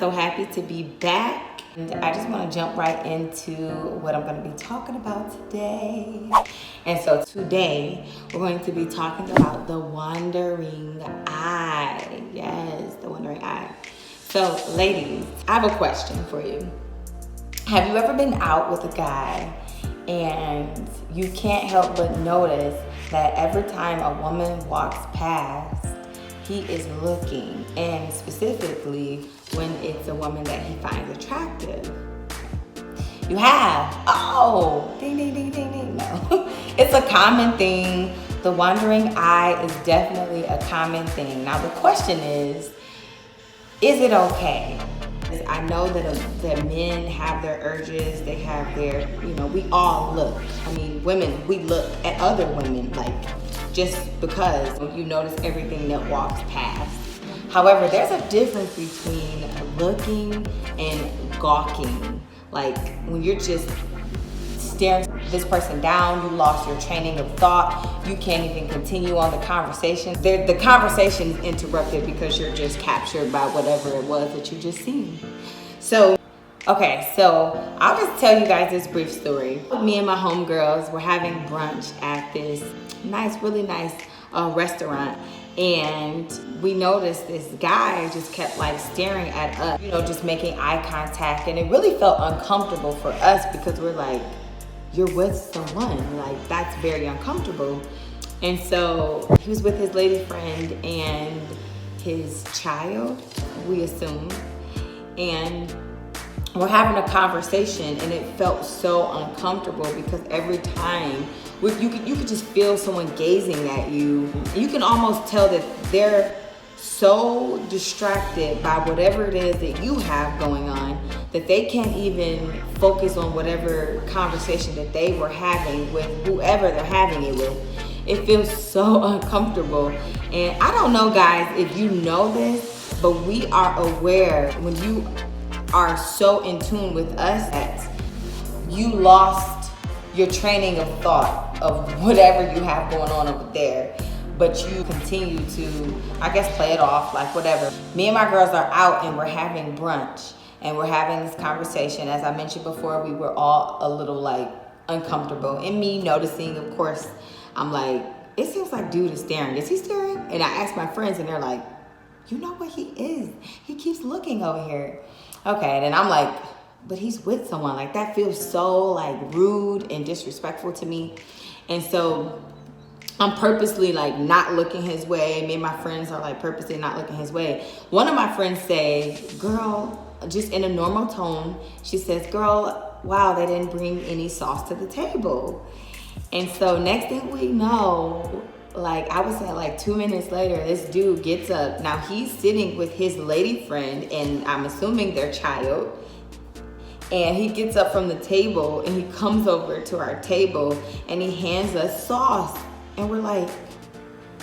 so happy to be back. And I just want to jump right into what I'm going to be talking about today. And so today we're going to be talking about the wandering eye. Yes, the wandering eye. So ladies, I have a question for you. Have you ever been out with a guy and you can't help but notice that every time a woman walks past, he is looking, and specifically when it's a woman that he finds attractive? You have? Oh, ding, ding, ding, ding, ding. No. It's a common thing. The wandering eye is definitely a common thing. Now the question is it okay? I know that men have their urges, they have their, we all look. I mean, women, we look at other women, like, just because you notice everything that walks past. However, there's a difference between looking and gawking. Like, when you're just staring this person down, you lost your training of thought, you can't even continue on the conversation. The conversation is interrupted because you're just captured by whatever it was that you just seen. So I'll just tell you guys this brief story. Me and my homegirls were having brunch at this really nice restaurant, and we noticed this guy just kept like staring at us, just making eye contact, and it really felt uncomfortable for us because we're like, you're with someone, like that's very uncomfortable. And so he was with his lady friend and his child, we assume, and we're having a conversation, and it felt so uncomfortable because every time you could just feel someone gazing at you. You can almost tell that they're so distracted by whatever it is that you have going on that they can't even focus on whatever conversation that they were having with whoever they're having it with. It feels so uncomfortable. And I don't know, guys, if you know this, but we are aware when you are so in tune with us that you lost your training of thought of whatever you have going on over there, but you continue to, I guess, play it off like whatever. Me and my girls are out and we're having brunch and we're having this conversation. As I mentioned before, we were all a little like uncomfortable, and me noticing, of course, I'm like, it seems like dude is staring. Is he staring? And I asked my friends and they're like, you know what he is? He keeps looking over here. Okay, and then I'm like, but he's with someone. Like, that feels so like rude and disrespectful to me. And so I'm purposely like not looking his way. Me and my friends are like purposely not looking his way. One of my friends say, girl, just in a normal tone, she says, girl, wow, they didn't bring any sauce to the table. And so next thing we know, like I would say like 2 minutes later, this dude gets up. Now he's sitting with his lady friend and I'm assuming their child. And he gets up from the table and he comes over to our table and he hands us sauce. And we're like,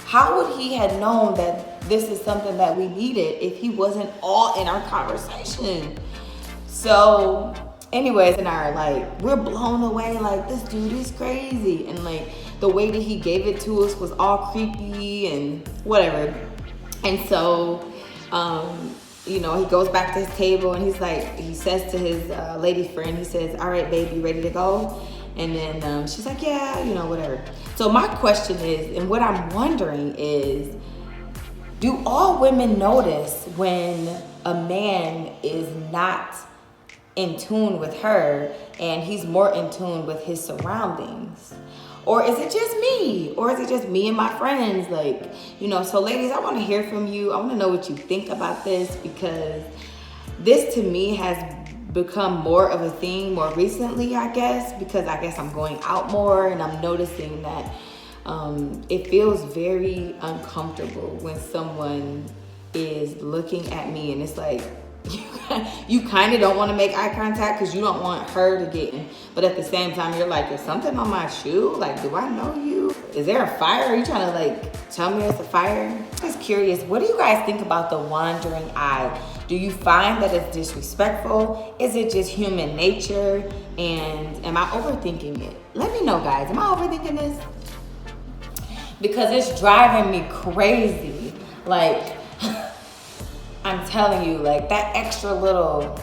how would he have known that this is something that we needed if he wasn't all in our conversation? So anyways, and we're blown away, like this dude is crazy. And like the way that he gave it to us was all creepy and whatever. And so, he goes back to his table and he's like, he says to his lady friend, he says, all right, babe, you ready to go? And then she's like, yeah, whatever. So my question is, and what I'm wondering is, do all women notice when a man is not in tune with her and he's more in tune with his surroundings? Or is it just me? Or is it just me and my friends? So ladies, I want to hear from you. I want to know what you think about this, because this to me has become more of a thing more recently, I guess, because I guess I'm going out more and I'm noticing that it feels very uncomfortable when someone is looking at me and it's like, you kind of don't want to make eye contact because you don't want her to get in, but at the same time you're like, is something on my shoe? Like, do I know you? Is there a fire? Are you trying to tell me it's a fire? I'm just curious, what do you guys think about the wandering eye? Do you find that it's disrespectful? Is it just human nature? And am I overthinking it? Let me know, guys. Am I overthinking this? Because it's driving me crazy. I'm telling you, like that extra little,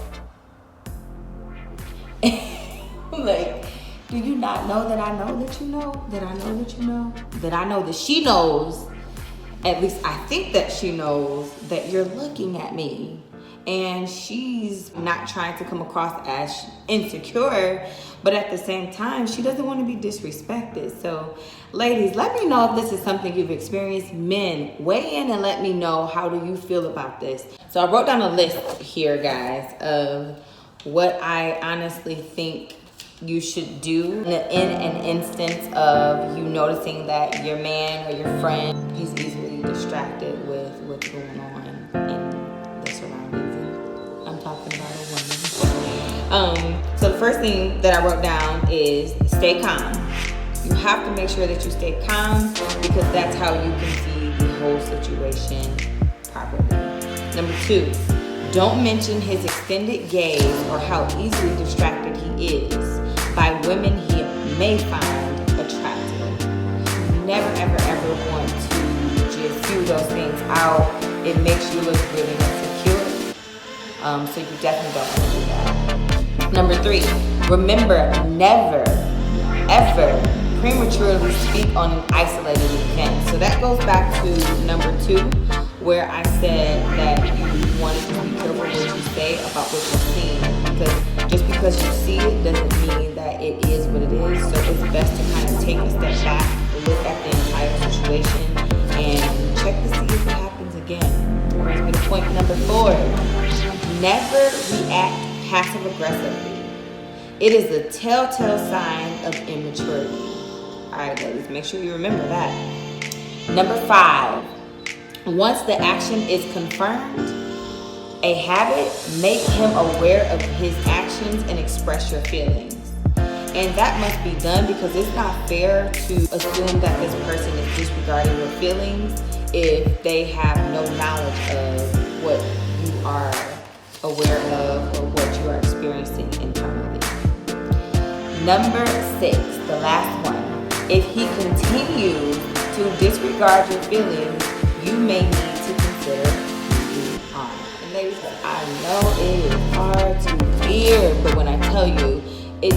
like, do you not know that I know that you know? That I know that you know? That I know that she knows, at least I think that she knows that you're looking at me. And she's not trying to come across as insecure, but at the same time, she doesn't want to be disrespected. So, ladies, let me know if this is something you've experienced. Men, weigh in and let me know, how do you feel about this? So I wrote down a list here, guys, of what I honestly think you should do in an instance of you noticing that your man or your friend, he's easily distracted with what's going on in the surroundings. I'm talking about a woman. So the first thing that I wrote down is stay calm. You have to make sure that you stay calm, because that's how you can see the whole situation properly. Number 2, don't mention his extended gaze or how easily distracted he is by women he may find attractive. You never, ever, ever want to just spew those things out. It makes you look really insecure. So you definitely don't want to do that. Number 3, remember, never, ever prematurely speak on an isolated event. So that goes back to number 2, where I said that you wanted to be careful what you say about what you're seeing, because just because you see it doesn't mean that it is what it is. So it's best to kind of take a step back, look at the entire situation, and check to see if it happens again. Brings me to point number 4. Never react passive aggressively. It is a telltale sign of immaturity. All right, ladies, make sure you remember that. Number 5. Once the action is confirmed, a habit, make him aware of his actions and express your feelings. And that must be done, because it's not fair to assume that this person is disregarding your feelings if they have no knowledge of what you are aware of or what you are experiencing internally. Number 6, the last one. If he continues to disregard your feelings, you may need to consider moving on. And ladies, I know it is hard to hear, but when I tell you, it's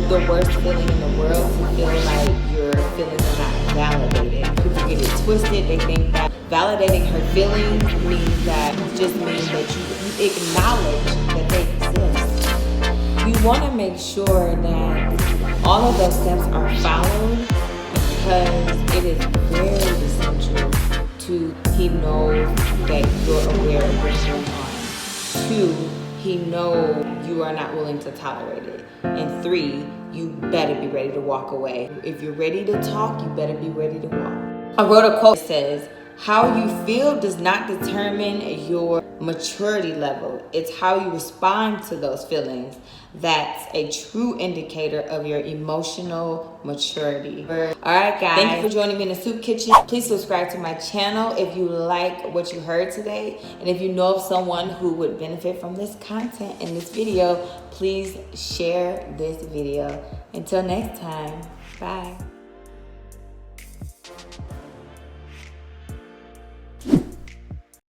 the worst feeling in the world to feel like your feelings are not validated. People get it twisted. They think that validating her feelings means that you acknowledge that they exist. You want to make sure that all of those steps are followed, because it is very essential to he knows that you're aware of what's going on. 2, he knows you are not willing to tolerate it. And 3, you better be ready to walk away. If you're ready to talk, you better be ready to walk. I wrote a quote that says, how you feel does not determine your maturity level. It's how you respond to those feelings that's a true indicator of your emotional maturity. All right, guys. Thank you for joining me in the Soup Kitchen. Please subscribe to my channel if you like what you heard today. And if you know of someone who would benefit from this content in this video, please share this video. Until next time, bye.